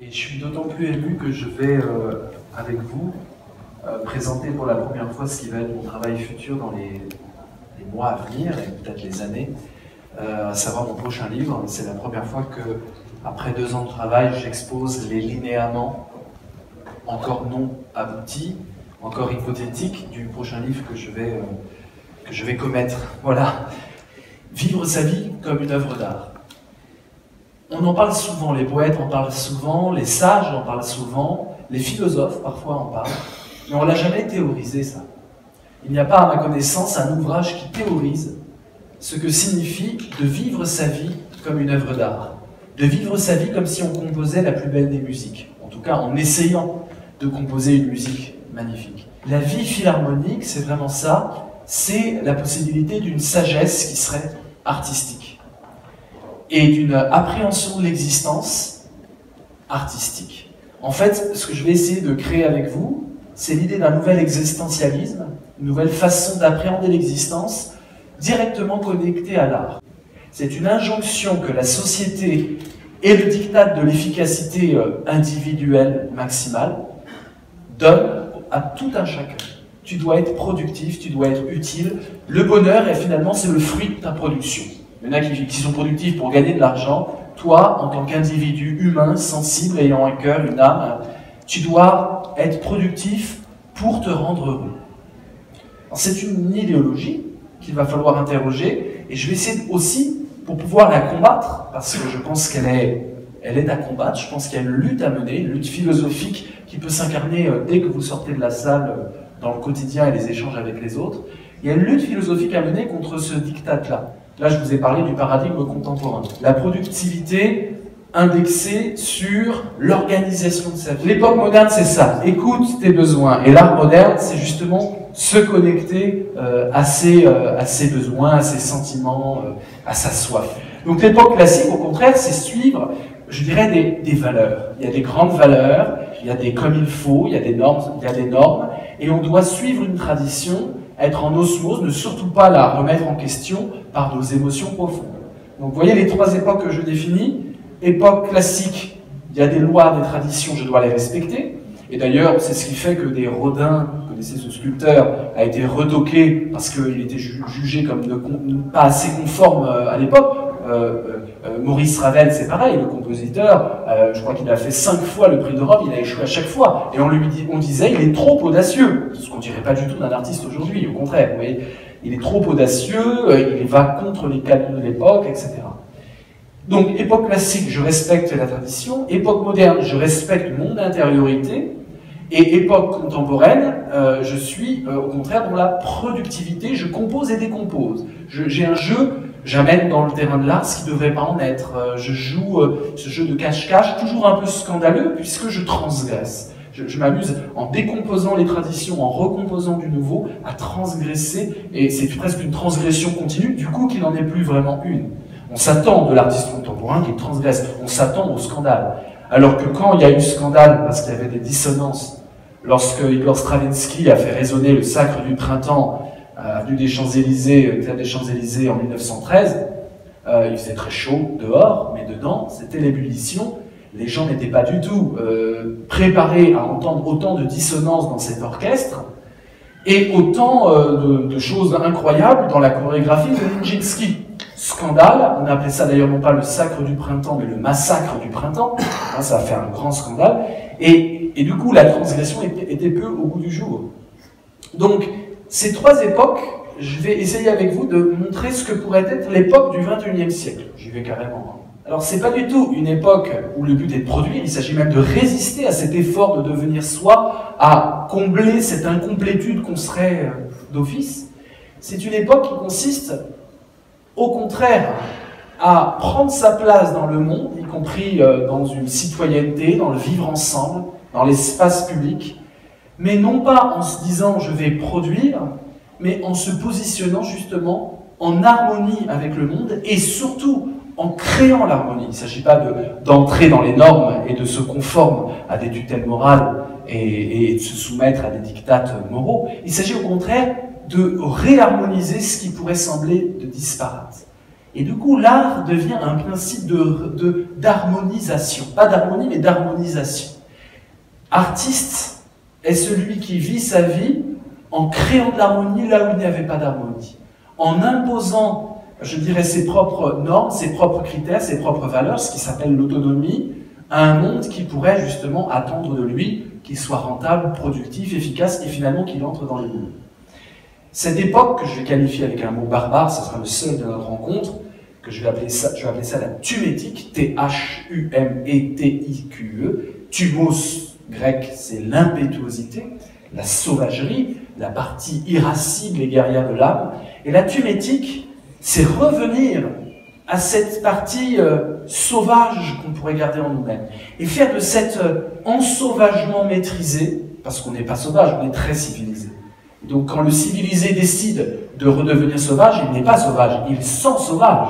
Et je suis d'autant plus ému que je vais, avec vous, présenter pour la première fois ce qui va être mon travail futur dans les mois à venir, et peut-être les années, à savoir mon prochain livre. C'est la première fois que, après 2 ans de travail, j'expose les linéaments, encore non aboutis, encore hypothétiques, du prochain livre que je vais commettre. Voilà. Vivre sa vie comme une œuvre d'art. On en parle souvent, les poètes en parlent souvent, les sages en parlent souvent, les philosophes parfois en parlent, mais on ne l'a jamais théorisé ça. Il n'y a pas à ma connaissance un ouvrage qui théorise ce que signifie de vivre sa vie comme une œuvre d'art, de vivre sa vie comme si on composait la plus belle des musiques, en tout cas en essayant de composer une musique magnifique. La vie philharmonique, c'est vraiment ça, c'est la possibilité d'une sagesse qui serait artistique et d'une appréhension de l'existence artistique. En fait, ce que je vais essayer de créer avec vous, c'est l'idée d'un nouvel existentialisme, une nouvelle façon d'appréhender l'existence directement connectée à l'art. C'est une injonction que la société et le diktat de l'efficacité individuelle maximale donnent à tout un chacun. Tu dois être productif, tu dois être utile. Le bonheur, et finalement, c'est le fruit de ta production. Il y en a qui sont productifs pour gagner de l'argent. Toi, en tant qu'individu humain, sensible, ayant un cœur, une âme, tu dois être productif pour te rendre heureux. C'est une idéologie qu'il va falloir interroger, et je vais essayer aussi, pour pouvoir la combattre, parce que je pense qu'elle est à combattre, je pense qu'il y a une lutte à mener, une lutte philosophique qui peut s'incarner dès que vous sortez de la salle, dans le quotidien et les échanges avec les autres. Il y a une lutte philosophique à mener contre ce diktat-là. Là, je vous ai parlé du paradigme contemporain. La productivité indexée sur l'organisation de sa vie. L'époque moderne, c'est ça. Écoute tes besoins. Et l'art moderne, c'est justement se connecter à ses besoins, à ses sentiments, à sa soif. Donc l'époque classique, au contraire, c'est suivre, je dirais, des valeurs. Il y a des grandes valeurs, il y a des comme il faut, il y a des normes, et on doit suivre une tradition, être en osmose, ne surtout pas la remettre en question par nos émotions profondes. Donc vous voyez les 3 époques que je définis. Époque classique, il y a des lois, des traditions, je dois les respecter. Et d'ailleurs, c'est ce qui fait que des Rodin, vous connaissez ce sculpteur, a été retoqué parce qu'il était jugé comme pas assez conforme à l'époque. Maurice Ravel, c'est pareil, le compositeur, je crois qu'il a fait 5 fois le prix de Rome, il a échoué à chaque fois. Et on disait, il est trop audacieux, ce qu'on dirait pas du tout d'un artiste aujourd'hui, au contraire. Vous voyez, il est trop audacieux, il va contre les canons de l'époque, etc. Donc, époque classique, je respecte la tradition. Époque moderne, je respecte mon intériorité. Et époque contemporaine, je suis au contraire dans la productivité, je compose et décompose. J'ai un jeu, j'amène dans le terrain de l'art ce qui ne devrait pas en être. Je joue ce jeu de cache-cache, toujours un peu scandaleux, puisque je transgresse. Je m'amuse en décomposant les traditions, en recomposant du nouveau, à transgresser, et c'est presque une transgression continue, du coup qu'il n'en est plus vraiment une. On s'attend de l'artiste contemporain qu'il transgresse, on s'attend au scandale. Alors que quand il y a eu scandale, parce qu'il y avait des dissonances, lorsque Igor Stravinsky a fait résonner le Sacre du Printemps avenue des Champs-Élysées, Théâtre des Champs-Élysées en 1913, il faisait très chaud dehors, mais dedans, c'était l'ébullition. Les gens n'étaient pas du tout préparés à entendre autant de dissonances dans cet orchestre, et autant de choses incroyables dans la chorégraphie de Nijinsky. Scandale, on appelait ça d'ailleurs non pas le Sacre du Printemps, mais le Massacre du Printemps. Ça a fait un grand scandale. Et du coup, la transgression était peu au goût du jour. Donc, ces 3 époques, je vais essayer avec vous de montrer ce que pourrait être l'époque du XXIe siècle. J'y vais carrément. Alors, c'est pas du tout une époque où le but est de produire, il s'agit même de résister à cet effort de devenir soi, à combler cette incomplétude qu'on serait d'office. C'est une époque qui consiste, au contraire, à prendre sa place dans le monde, y compris dans une citoyenneté, dans le vivre ensemble, dans l'espace public, mais non pas en se disant « je vais produire », mais en se positionnant justement en harmonie avec le monde et surtout en créant l'harmonie. Il ne s'agit pas d'entrer dans les normes et de se conformer à des tutelles morales et de se soumettre à des diktats moraux. Il s'agit au contraire de réharmoniser ce qui pourrait sembler de disparate. Et du coup, l'art devient un principe d'harmonisation. Pas d'harmonie, mais d'harmonisation. Artiste est celui qui vit sa vie en créant de l'harmonie là où il n'y avait pas d'harmonie. En imposant, je dirais, ses propres normes, ses propres critères, ses propres valeurs, ce qui s'appelle l'autonomie, à un monde qui pourrait justement attendre de lui qu'il soit rentable, productif, efficace et finalement qu'il entre dans les moules. Cette époque, que je vais qualifier avec un mot barbare, ce sera le seul de notre rencontre, que je vais appeler ça la thumétique, T-H-U-M-E-T-I-Q-E. Thumos, grec, c'est l'impétuosité, la sauvagerie, la partie irascible et guerrière de l'âme. Et la thumétique, c'est revenir à cette partie sauvage qu'on pourrait garder en nous-mêmes. Et faire de cet ensauvagement maîtrisé, parce qu'on n'est pas sauvage, on est très civilisé. Donc quand le civilisé décide de redevenir sauvage, il n'est pas sauvage, il sent sauvage,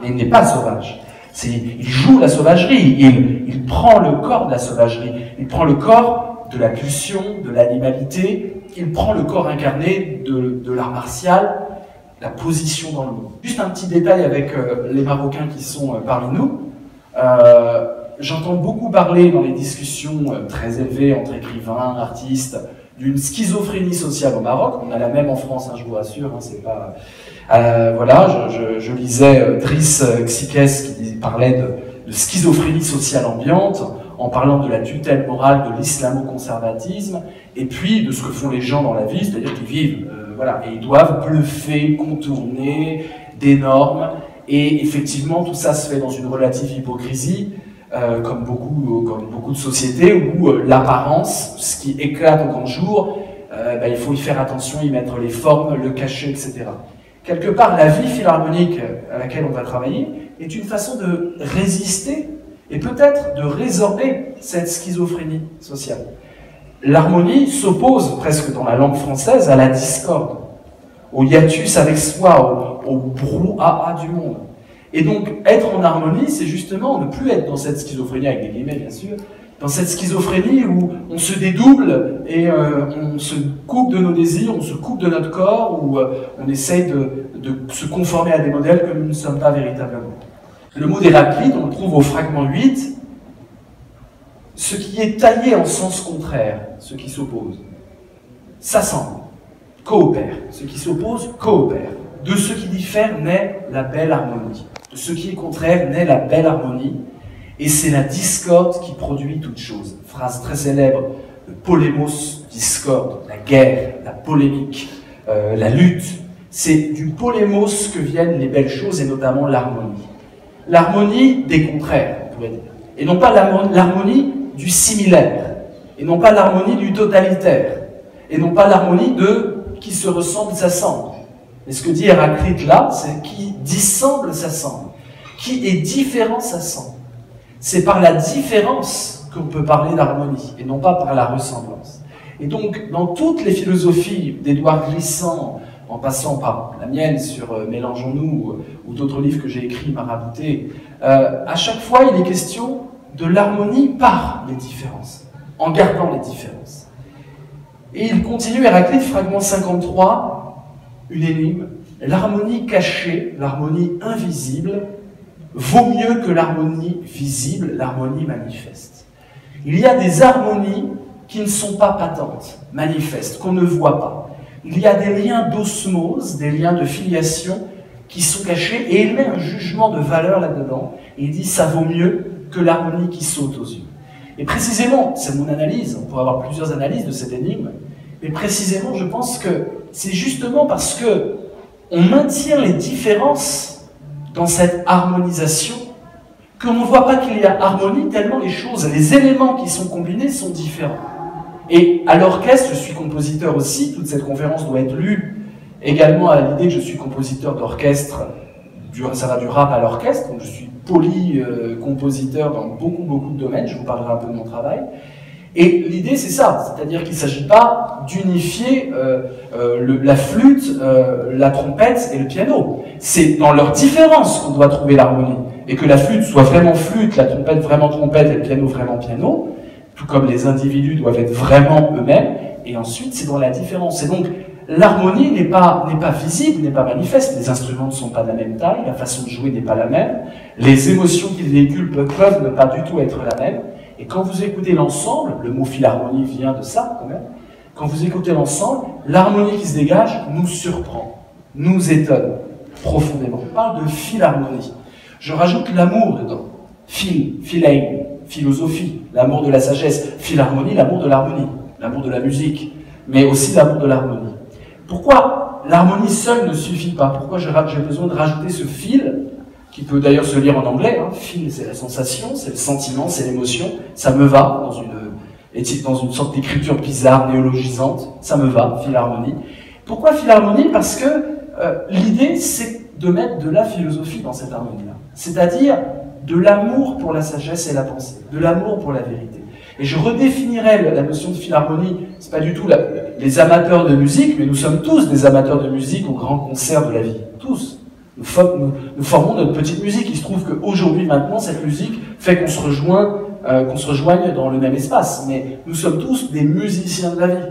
mais il n'est pas sauvage. Il joue la sauvagerie, il prend le corps de la sauvagerie, il prend le corps de la pulsion, de l'animalité, il prend le corps incarné de l'art martial, la position dans le monde. Juste un petit détail avec les Marocains qui sont parmi nous. J'entends beaucoup parler dans les discussions très élevées entre écrivains, artistes, d'une schizophrénie sociale au Maroc. On a la même en France, hein, je vous rassure, hein, c'est pas... voilà, je lisais Driss Xikes qui parlait de schizophrénie sociale ambiante, en parlant de la tutelle morale de l'islamo-conservatisme, et puis de ce que font les gens dans la vie, c'est-à-dire qu'ils vivent, voilà, et ils doivent bluffer, contourner des normes, et effectivement tout ça se fait dans une relative hypocrisie, comme beaucoup de sociétés, où l'apparence, ce qui éclate au grand jour, il faut y faire attention, y mettre les formes, le cacher, etc. Quelque part, la vie philharmonique à laquelle on va travailler est une façon de résister et peut-être de résorber cette schizophrénie sociale. L'harmonie s'oppose presque dans la langue française à la discorde, au hiatus avec soi, au brouhaha du monde. Et donc, être en harmonie, c'est justement ne plus être dans cette schizophrénie, avec des guillemets bien sûr, dans cette schizophrénie où on se dédouble et on se coupe de nos désirs, on se coupe de notre corps, où on essaye de se conformer à des modèles que nous ne sommes pas véritablement. Le mot d'Héraclite, on le trouve au fragment 8, ce qui est taillé en sens contraire, ce qui s'oppose, s'assemble, coopère, ce qui s'oppose, coopère. De ce qui diffère naît la belle harmonie. De ce qui est contraire naît la belle harmonie. Et c'est la discorde qui produit toute chose. Phrase très célèbre, le polémos, discorde, la guerre, la polémique, la lutte. C'est du polémos que viennent les belles choses et notamment l'harmonie. L'harmonie des contraires, on pourrait dire. Et non pas l'harmonie du similaire. Et non pas l'harmonie du totalitaire. Et non pas l'harmonie de qui se ressemble, s'assemble. Et ce que dit Héraclite là, c'est qui dissemble s'assemble. Qui est différent s'assemble. C'est par la différence qu'on peut parler d'harmonie, et non pas par la ressemblance. Et donc, dans toutes les philosophies d'Édouard Glissant, en passant par la mienne sur Mélangeons-nous, ou d'autres livres que j'ai écrits, maraboutés, à chaque fois, il est question de l'harmonie par les différences, en gardant les différences. Et il continue, Héraclite, fragment 53, une énigme, l'harmonie cachée, l'harmonie invisible, vaut mieux que l'harmonie visible, l'harmonie manifeste. Il y a des harmonies qui ne sont pas patentes, manifestes, qu'on ne voit pas. Il y a des liens d'osmose, des liens de filiation qui sont cachés, et il met un jugement de valeur là-dedans, et il dit ça vaut mieux que l'harmonie qui saute aux yeux. Et précisément, c'est mon analyse, on pourrait avoir plusieurs analyses de cette énigme, mais précisément je pense que c'est justement parce que on maintient les différences dans cette harmonisation qu'on ne voit pas qu'il y a harmonie tellement les choses, les éléments qui sont combinés sont différents. Et à l'orchestre, je suis compositeur aussi, toute cette conférence doit être lue également à l'idée que je suis compositeur d'orchestre, ça va du rap à l'orchestre, donc je suis compositeur dans beaucoup de domaines, je vous parlerai un peu de mon travail. Et l'idée c'est ça, c'est-à-dire qu'il ne s'agit pas d'unifier la flûte, la trompette et le piano. C'est dans leurs différences qu'on doit trouver l'harmonie. Et que la flûte soit vraiment flûte, la trompette vraiment trompette et le piano vraiment piano, tout comme les individus doivent être vraiment eux-mêmes, et ensuite c'est dans la différence. Et donc l'harmonie n'est pas visible, n'est pas manifeste, les instruments ne sont pas de la même taille, la façon de jouer n'est pas la même, les émotions qu'ils véhiculent peuvent ne pas du tout être la même, et quand vous écoutez l'ensemble, le mot philharmonie vient de ça quand même, quand vous écoutez l'ensemble, l'harmonie qui se dégage nous surprend, nous étonne profondément. On parle de philharmonie. Je rajoute l'amour dedans. Philein, philosophie, l'amour de la sagesse. Philharmonie, l'amour de l'harmonie, l'amour de la musique, mais aussi l'amour de l'harmonie. Pourquoi l'harmonie seule ne suffit pas? Pourquoi j'ai besoin de rajouter ce fil, qui peut d'ailleurs se lire en anglais, hein. Fil, c'est la sensation, c'est le sentiment, c'est l'émotion, ça me va, dans une sorte d'écriture bizarre, néologisante, ça me va, philharmonie. Pourquoi philharmonie? Parce que l'idée, c'est de mettre de la philosophie dans cette harmonie-là. C'est-à-dire de l'amour pour la sagesse et la pensée, de l'amour pour la vérité. Et je redéfinirais la notion de philharmonie, c'est pas du tout les amateurs de musique, mais nous sommes tous des amateurs de musique au grand concert de la vie. Tous. Nous formons notre petite musique. Il se trouve qu'aujourd'hui, maintenant, cette musique fait qu'on se rejoigne dans le même espace. Mais nous sommes tous des musiciens de la vie.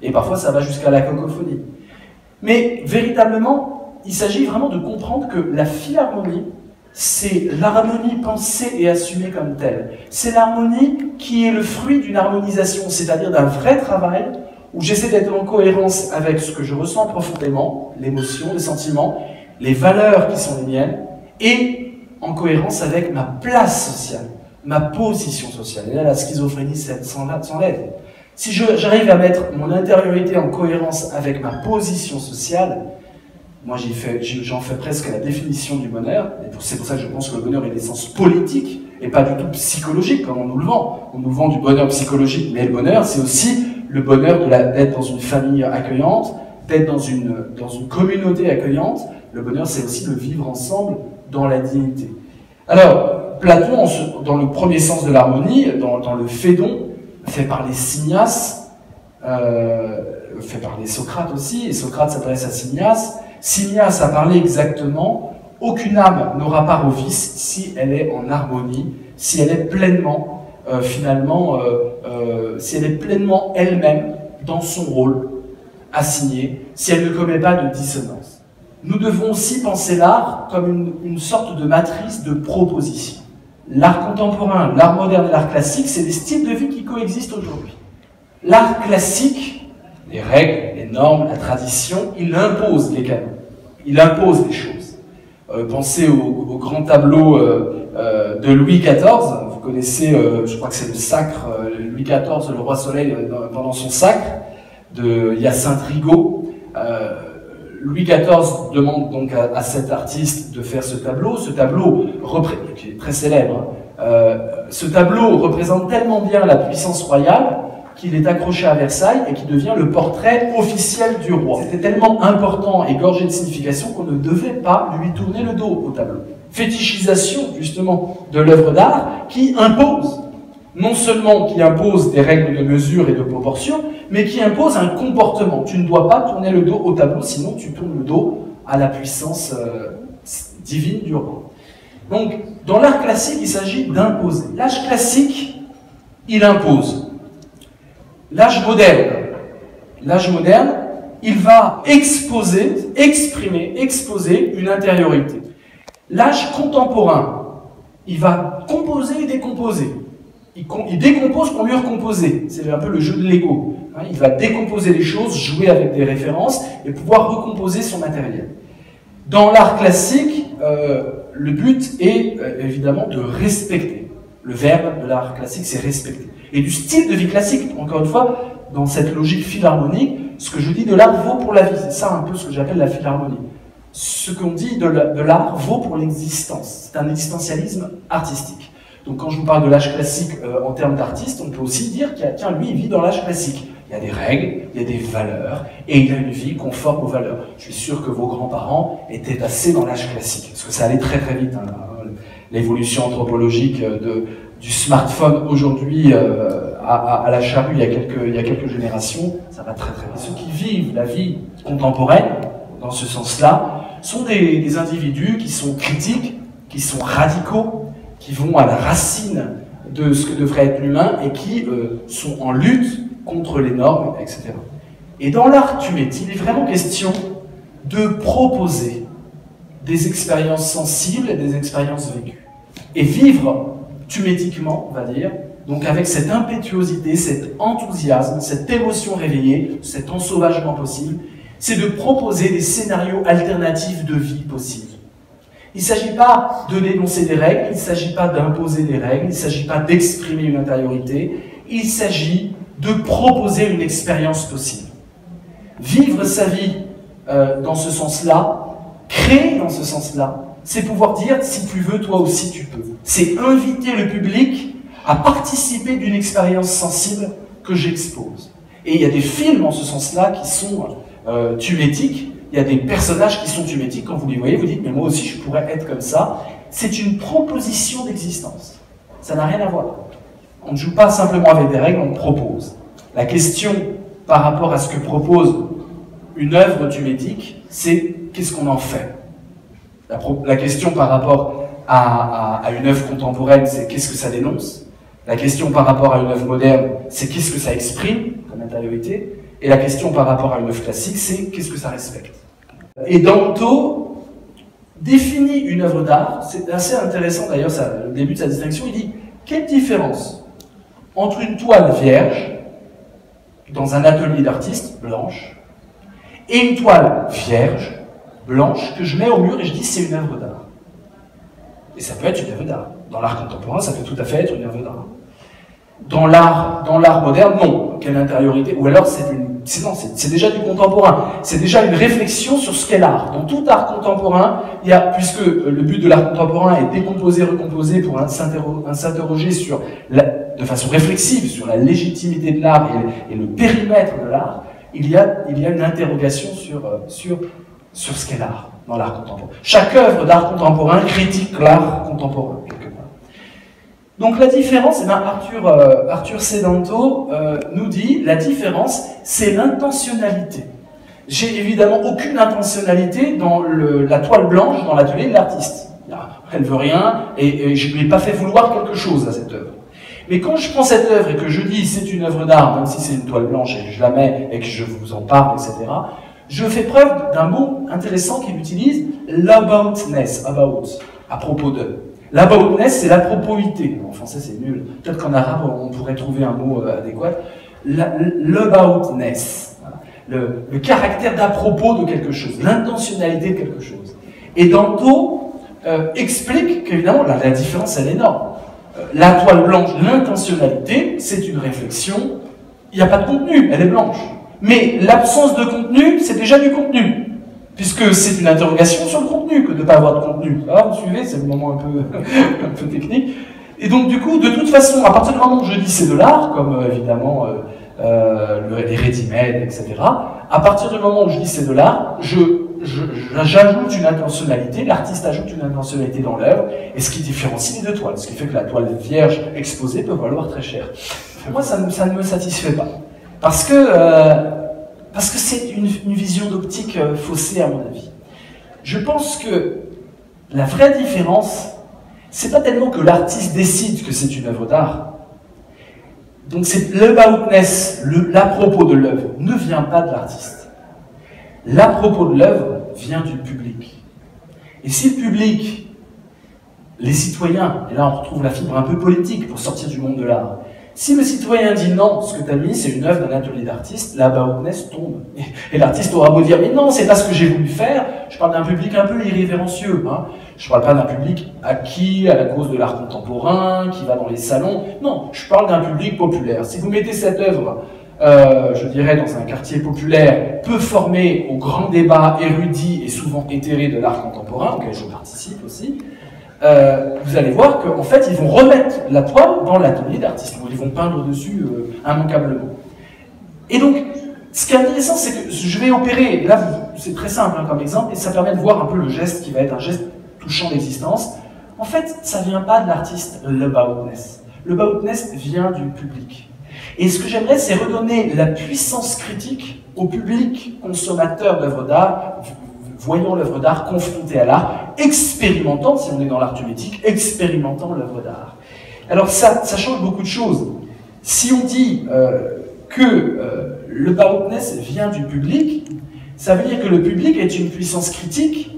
Et parfois, ça va jusqu'à la cacophonie. Mais véritablement, il s'agit vraiment de comprendre que la philharmonie, c'est l'harmonie pensée et assumée comme telle. C'est l'harmonie qui est le fruit d'une harmonisation, c'est-à-dire d'un vrai travail où j'essaie d'être en cohérence avec ce que je ressens profondément, l'émotion, les sentiments, les valeurs qui sont les miennes, et en cohérence avec ma place sociale, ma position sociale. Et là, la schizophrénie s'enlève. Si j'arrive à mettre mon intériorité en cohérence avec ma position sociale, moi j'en fais presque la définition du bonheur, et c'est pour ça que je pense que le bonheur est d'essence politique, et pas du tout psychologique, comme on nous le vend. On nous vend du bonheur psychologique, mais le bonheur, c'est aussi le bonheur d'être dans une famille accueillante, d'être dans une communauté accueillante. Le bonheur, c'est aussi de vivre ensemble dans la dignité. Alors, Platon, dans le premier sens de l'harmonie, dans le Phédon, fait parler Signas, fait parler Socrate aussi, et Socrate s'adresse à Signas. Signas a parlé exactement « Aucune âme n'aura part au vice si elle est en harmonie, si elle est pleinement, si elle est pleinement elle-même dans son rôle assigné, si elle ne commet pas de dissonance. » Nous devons aussi penser l'art comme une sorte de matrice de proposition. L'art contemporain, l'art moderne et l'art classique, c'est des styles de vie qui coexistent aujourd'hui. L'art classique, les règles, les normes, la tradition, il impose les canons, il impose les choses. Pensez au grand tableau de Louis XIV, vous connaissez, je crois que c'est le sacre, Louis XIV, le roi Soleil, pendant son sacre, de Hyacinthe Rigaud. Louis XIV demande donc à cet artiste de faire ce tableau qui est très célèbre. Ce tableau représente tellement bien la puissance royale qu'il est accroché à Versailles et qui devient le portrait officiel du roi. C'était tellement important et gorgé de signification qu'on ne devait pas lui tourner le dos au tableau. Fétichisation, justement, de l'œuvre d'art qui impose, non seulement qui impose des règles de mesure et de proportion, mais qui impose un comportement. Tu ne dois pas tourner le dos au tableau, sinon tu tournes le dos à la puissance divine du roi. Donc, dans l'art classique, il s'agit d'imposer. L'âge classique, il impose. L'âge moderne, il va exposer une intériorité. L'âge contemporain, il va composer et décomposer. Il décompose pour mieux recomposer. C'est un peu le jeu de Lego. Il va décomposer les choses, jouer avec des références et pouvoir recomposer son matériel. Dans l'art classique, le but est évidemment de respecter. Le verbe de l'art classique, c'est respecter. Et du style de vie classique, encore une fois, dans cette logique philharmonique, ce que je dis de l'art vaut pour la vie. C'est ça un peu ce que j'appelle la philharmonie. Ce qu'on dit de l'art vaut pour l'existence. C'est un existentialisme artistique. Donc quand je vous parle de l'âge classique en termes d'artiste, on peut aussi dire qu'il lui, il vit dans l'âge classique. Il y a des règles, il y a des valeurs, et il a une vie conforme aux valeurs. Je suis sûr que vos grands-parents étaient passés dans l'âge classique, parce que ça allait très très vite. L'évolution anthropologique du smartphone aujourd'hui à la charrue il y a quelques générations, ça va très très vite. Ceux qui vivent la vie contemporaine, dans ce sens-là, sont des individus qui sont critiques, qui sont radicaux, qui vont à la racine de ce que devrait être l'humain et qui sont en lutte contre les normes, etc. Et dans l'art tumétique, il est vraiment question de proposer des expériences sensibles et des expériences vécues. Et vivre tumétiquement, on va dire, donc avec cette impétuosité, cet enthousiasme, cette émotion réveillée, cet ensauvagement possible, c'est de proposer des scénarios alternatifs de vie possibles. Il ne s'agit pas de dénoncer des règles, il ne s'agit pas d'imposer des règles, il ne s'agit pas d'exprimer une intériorité, il s'agit de proposer une expérience possible. Vivre sa vie dans ce sens-là, créer dans ce sens-là, c'est pouvoir dire, si tu veux, toi aussi tu peux. C'est inviter le public à participer d'une expérience sensible que j'expose. Et il y a des films en ce sens-là qui sont tumétiques. Il y a des personnages qui sont tumétiques, quand vous les voyez, vous dites, mais moi aussi je pourrais être comme ça. C'est une proposition d'existence. Ça n'a rien à voir. On ne joue pas simplement avec des règles, on propose. La question par rapport à ce que propose une œuvre tumétique, c'est qu'est-ce qu'on en fait? La question par rapport à une œuvre contemporaine, c'est qu'est-ce que ça dénonce? La question par rapport à une œuvre moderne, c'est qu'est-ce que ça exprime comme intériorité? Et la question par rapport à une œuvre classique, c'est qu'est-ce que ça respecte? Et Danto définit une œuvre d'art, c'est assez intéressant d'ailleurs, le début de sa distinction, il dit quelle différence entre une toile vierge dans un atelier d'artiste, blanche, et une toile vierge, blanche, que je mets au mur et je dis c'est une œuvre d'art. Et ça peut être une œuvre d'art. Dans l'art contemporain, ça peut tout à fait être une œuvre d'art. Dans l'art moderne, non. Quelle intériorité? Ou alors c'est déjà du contemporain. C'est déjà une réflexion sur ce qu'est l'art. Dans tout art contemporain, il y a, puisque le but de l'art contemporain est décomposer, recomposer pour s'interroger sur de façon réflexive sur la légitimité de l'art et le périmètre de l'art, il y a une interrogation sur ce qu'est l'art dans l'art contemporain. Chaque œuvre d'art contemporain critique l'art contemporain, quelque part. Donc la différence, Arthur C. Danto nous dit, la différence, c'est l'intentionnalité. J'ai évidemment aucune intentionnalité dans la toile blanche dans l'atelier de l'artiste. Elle ne veut rien, et je ne lui ai pas fait vouloir quelque chose à cette œuvre. Mais quand je prends cette œuvre et que je dis c'est une œuvre d'art, même si c'est une toile blanche et que je la mets et que je vous en parle, etc., je fais preuve d'un mot intéressant qu'il utilise, l'aboutness, about, à propos de. L'aboutness, c'est la propoïté. En français, c'est nul. Peut-être qu'en arabe, on pourrait trouver un mot adéquat. L'aboutness, le caractère d'à propos de quelque chose, l'intentionnalité de quelque chose. Et Danto explique qu'évidemment, la différence, elle est énorme. La toile blanche, l'intentionnalité, c'est une réflexion. Il n'y a pas de contenu, elle est blanche. Mais l'absence de contenu, c'est déjà du contenu. Puisque c'est une interrogation sur le contenu que de ne pas avoir de contenu. Alors, vous suivez, c'est le moment un peu technique. Et donc, du coup, de toute façon, à partir du moment où je dis c'est de l'art, comme évidemment les ready-made, etc., à partir du moment où je dis c'est de l'art, j'ajoute une intentionnalité, l'artiste ajoute une intentionnalité dans l'œuvre, et ce qui différencie les deux toiles, ce qui fait que la toile vierge exposée peut valoir très cher. Moi, ça ne me satisfait pas. Parce que c'est une vision d'optique faussée, à mon avis. Je pense que la vraie différence, c'est pas tellement que l'artiste décide que c'est une œuvre d'art. Donc c'est l'aboutness, l'à-propos de l'œuvre, ne vient pas de l'artiste. L'à-propos de l'œuvre vient du public. Et si le public, les citoyens, et là on retrouve la fibre un peu politique pour sortir du monde de l'art, si le citoyen dit non, ce que tu as mis, c'est une œuvre d'un atelier d'artiste, l'aboutness tombe. Et l'artiste aura beau dire, mais non, c'est pas ce que j'ai voulu faire. Je parle d'un public un peu irrévérencieux. Hein. Je parle pas d'un public acquis à la cause de l'art contemporain, qui va dans les salons. Non, je parle d'un public populaire. Si vous mettez cette œuvre, je dirais, dans un quartier populaire, peu formé au grand débat érudit et souvent éthéré de l'art contemporain, auquel je participe aussi, vous allez voir qu'en fait, ils vont remettre la toile dans l'atelier d'artiste, où ils vont peindre dessus immanquablement. Et donc, ce qui est intéressant, c'est que je vais opérer, là, c'est très simple hein, comme exemple, et ça permet de voir un peu le geste qui va être un geste touchant d'existence. En fait, ça ne vient pas de l'artiste, l'aboutness. L'aboutness vient du public. Et ce que j'aimerais, c'est redonner la puissance critique au public consommateur d'œuvres d'art, voyant l'œuvre d'art confrontée à l'art, expérimentant, si on est dans l'art tumétique, expérimentant l'œuvre d'art. Alors ça change beaucoup de choses. Si on dit que le Baroqueness vient du public, ça veut dire que le public est une puissance critique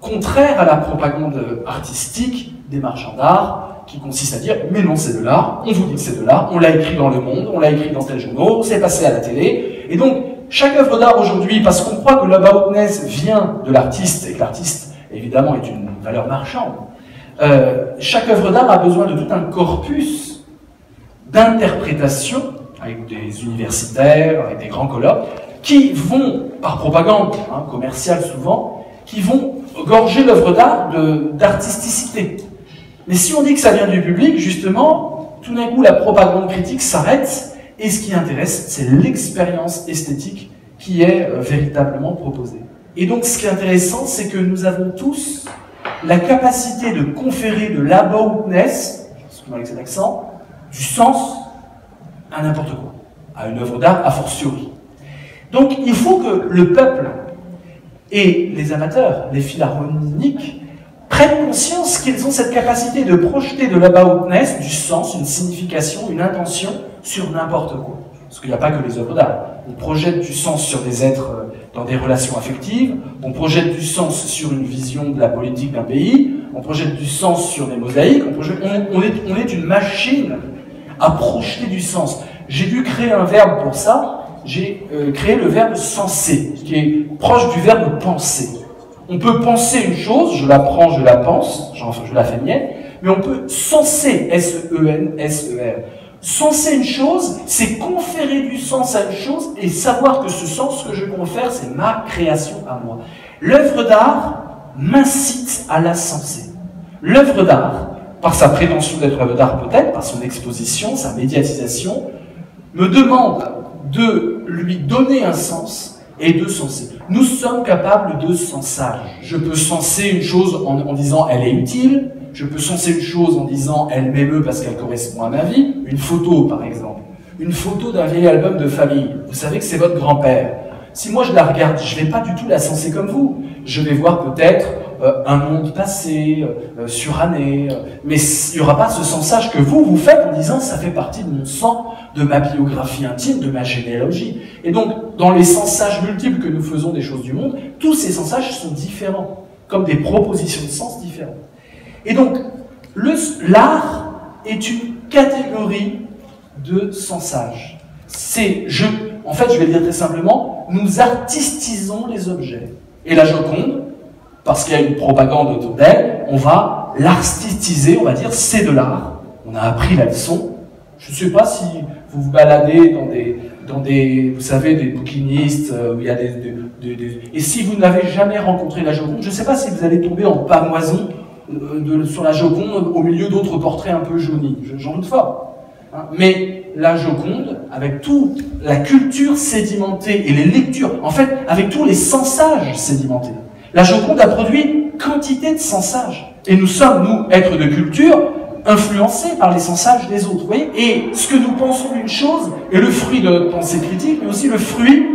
contraire à la propagande artistique des marchands d'art, qui consiste à dire « mais non, c'est de l'art, on vous dit que c'est de l'art, on l'a écrit dans Le Monde, on l'a écrit dans tel journal, c'est passé à la télé ». Et donc, chaque œuvre d'art aujourd'hui, parce qu'on croit que le Baroqueness vient de l'artiste, et que l'artiste, évidemment, est une valeur marchande, chaque œuvre d'art a besoin de tout un corpus d'interprétation, avec des universitaires, avec des grands colloques, qui vont, par propagande commerciale souvent, qui vont gorger l'œuvre d'art d'artisticité. Mais si on dit que ça vient du public, justement, tout d'un coup la propagande critique s'arrête, et ce qui intéresse, c'est l'expérience esthétique qui est véritablement proposée. Et donc ce qui est intéressant, c'est que nous avons tous la capacité de conférer de l'aboutness, avec cet accent, du sens à n'importe quoi, à une œuvre d'art a fortiori. Donc il faut que le peuple et les amateurs, les philharmoniques, prennent conscience qu'ils ont cette capacité de projeter de l'aboutness, du sens, une signification, une intention sur n'importe quoi. Parce qu'il n'y a pas que les œuvres d'art. On projette du sens sur des êtres dans des relations affectives, on projette du sens sur une vision de la politique d'un pays, on projette du sens sur des mosaïques, on est une machine à projeter du sens. J'ai dû créer un verbe pour ça, j'ai créé le verbe senser, qui est proche du verbe penser. On peut penser une chose, je la prends, je la pense, je la fais mienne, mais on peut senser, S-E-N-S-E-R. Senser une chose, c'est conférer du sens à une chose et savoir que ce sens que je confère, c'est ma création à moi. L'œuvre d'art m'incite à la senser. L'œuvre d'art, par sa prétention d'être œuvre d'art peut-être, par son exposition, sa médiatisation, me demande de lui donner un sens et de senser. Nous sommes capables de sensage. Je peux senser une chose en disant « elle est utile », je peux senser une chose en disant « elle m'émeut parce qu'elle correspond à ma vie », une photo par exemple, une photo d'un vieil album de famille, vous savez que c'est votre grand-père. Si moi je la regarde, je ne vais pas du tout la senser comme vous. Je vais voir peut-être un monde passé, suranné, mais il n'y aura pas ce sensage que vous faites en disant « ça fait partie de mon sang, de ma biographie intime, de ma généalogie ». Et donc, dans les sensages multiples que nous faisons des choses du monde, tous ces sensages sont différents, comme des propositions de sens différentes. Et donc, l'art est une catégorie de sensage. En fait, je vais le dire très simplement, nous artistisons les objets. Et la Joconde, parce qu'il y a une propagande autour d'elle, on va l'artistiser, on va dire c'est de l'art. On a appris la leçon. Je ne sais pas si vous vous baladez dans des vous savez, des bouquinistes où il y a et si vous n'avez jamais rencontré la Joconde, je ne sais pas si vous allez tomber en pamoison sur la Joconde au milieu d'autres portraits un peu jaunis. J'en doute fort. Mais la Joconde, avec toute la culture sédimentée et les lectures, en fait, avec tous les sensages sédimentés, la Joconde a produit quantité de sensages. Et nous sommes, nous, êtres de culture, influencés par les sensages des autres. Vous voyez ? Et ce que nous pensons d'une chose est le fruit de notre pensée critique, mais aussi le fruit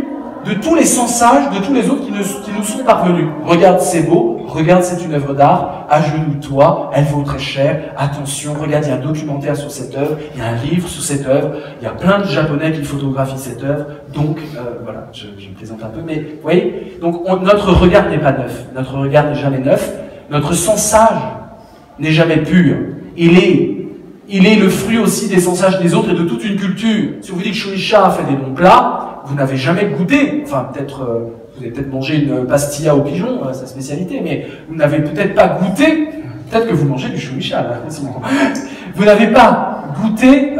de tous les sensages, de tous les autres qui nous sont parvenus. Regarde, c'est beau, regarde, c'est une œuvre d'art, agenouille-toi, elle vaut très cher, attention, regarde, il y a un documentaire sur cette œuvre, il y a un livre sur cette œuvre, il y a plein de Japonais qui photographient cette œuvre, donc, voilà, je me présente un peu, mais, vous voyez, donc notre regard n'est pas neuf, notre regard n'est jamais neuf, notre sensage n'est jamais pur, il est le fruit aussi des sensages des autres et de toute une culture. Si on vous dit que Shueisha fait des bons plats, vous n'avez jamais goûté, enfin peut-être, vous avez peut-être mangé une pastilla au pigeon, sa spécialité, mais vous n'avez peut-être pas goûté, peut-être que vous mangez du Shueisha, là, vous n'avez pas goûté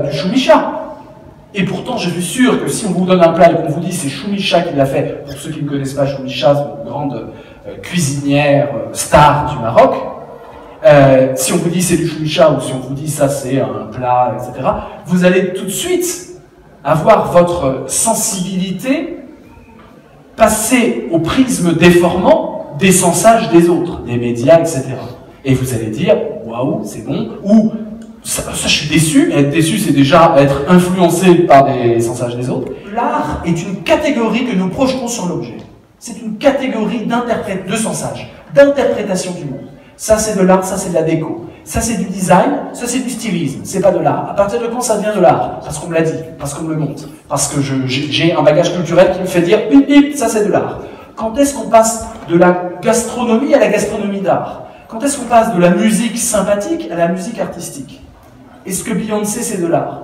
du Shueisha. Et pourtant, je suis sûr que si on vous donne un plat et qu'on vous dit c'est Shueisha qui l'a fait, pour ceux qui ne connaissent pas Shueisha, c'est une grande cuisinière star du Maroc, si on vous dit c'est du Shueisha ou si on vous dit ça c'est un plat, etc., vous allez tout de suite avoir votre sensibilité passer au prisme déformant des sensages des autres, des médias, etc. Et vous allez dire, waouh, c'est bon, ou ça, je suis déçu, mais être déçu, c'est déjà être influencé par des sensages des autres. L'art est une catégorie que nous projetons sur l'objet. C'est une catégorie de sensage, d'interprétation du monde. Ça, c'est de l'art, ça, c'est de la déco. Ça c'est du design, ça c'est du stylisme, c'est pas de l'art. À partir de quand ça devient de l'art? Parce qu'on me l'a dit, parce qu'on me le montre, parce que j'ai un bagage culturel qui me fait dire bip bip, ça c'est de l'art. Quand est-ce qu'on passe de la gastronomie à la gastronomie d'art? Quand est-ce qu'on passe de la musique sympathique à la musique artistique? Est-ce que Beyoncé c'est de l'art?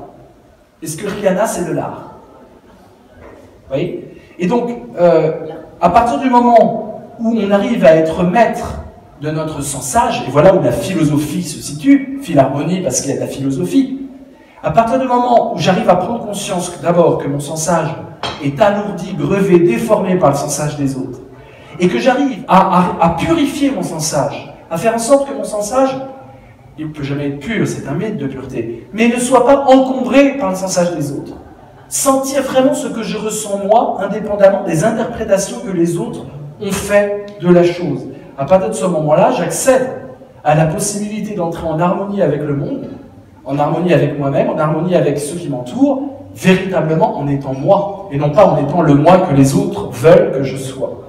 Est-ce que Rihanna c'est de l'art? Vous voyez? Et donc, à partir du moment où on arrive à être maître de notre sensage, et voilà où la philosophie se situe, philharmonie parce qu'il y a de la philosophie, à partir du moment où j'arrive à prendre conscience d'abord que mon sensage est alourdi, grevé, déformé par le sensage des autres, et que j'arrive à purifier mon sensage, à faire en sorte que mon sensage, il ne peut jamais être pur, c'est un mythe de pureté, mais ne soit pas encombré par le sensage des autres. Sentir vraiment ce que je ressens moi, indépendamment des interprétations que les autres ont fait de la chose. À partir de ce moment-là, j'accède à la possibilité d'entrer en harmonie avec le monde, en harmonie avec moi-même, en harmonie avec ceux qui m'entourent, véritablement en étant moi, et non pas en étant le moi que les autres veulent que je sois.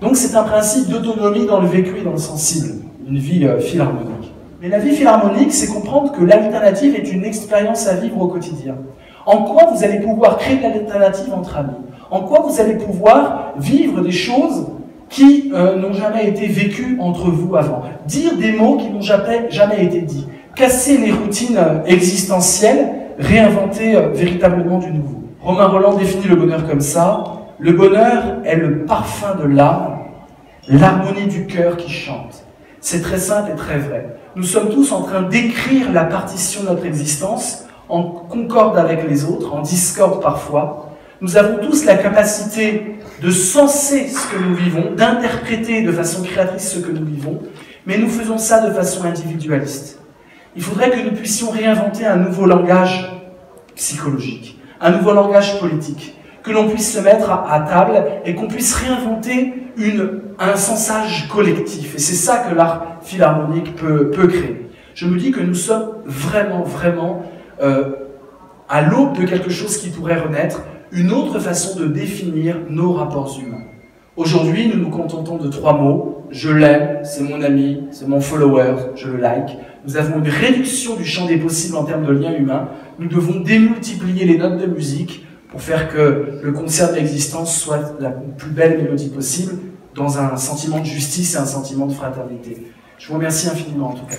Donc c'est un principe d'autonomie dans le vécu et dans le sensible, une vie philharmonique. Mais la vie philharmonique, c'est comprendre que l'alternative est une expérience à vivre au quotidien. En quoi vous allez pouvoir créer de l'alternative entre amis? En quoi vous allez pouvoir vivre des choses qui n'ont jamais été vécues entre vous avant? Dire des mots qui n'ont jamais été dits. Casser les routines existentielles, réinventer véritablement du nouveau. Romain Rolland définit le bonheur comme ça. Le bonheur est le parfum de l'âme, l'harmonie du cœur qui chante. C'est très simple et très vrai. Nous sommes tous en train d'écrire la partition de notre existence en concorde avec les autres, en discorde parfois. Nous avons tous la capacité de senser ce que nous vivons, d'interpréter de façon créatrice ce que nous vivons, mais nous faisons ça de façon individualiste. Il faudrait que nous puissions réinventer un nouveau langage psychologique, un nouveau langage politique, que l'on puisse se mettre à table et qu'on puisse réinventer un sensage collectif. Et c'est ça que l'art philharmonique peut créer. Je me dis que nous sommes vraiment à l'aube de quelque chose qui pourrait renaître, une autre façon de définir nos rapports humains. Aujourd'hui, nous nous contentons de 3 mots. Je l'aime, c'est mon ami, c'est mon follower, je le like. Nous avons une réduction du champ des possibles en termes de liens humains. Nous devons démultiplier les notes de musique pour faire que le concert de l'existence soit la plus belle mélodie possible, dans un sentiment de justice et un sentiment de fraternité. Je vous remercie infiniment en tout cas.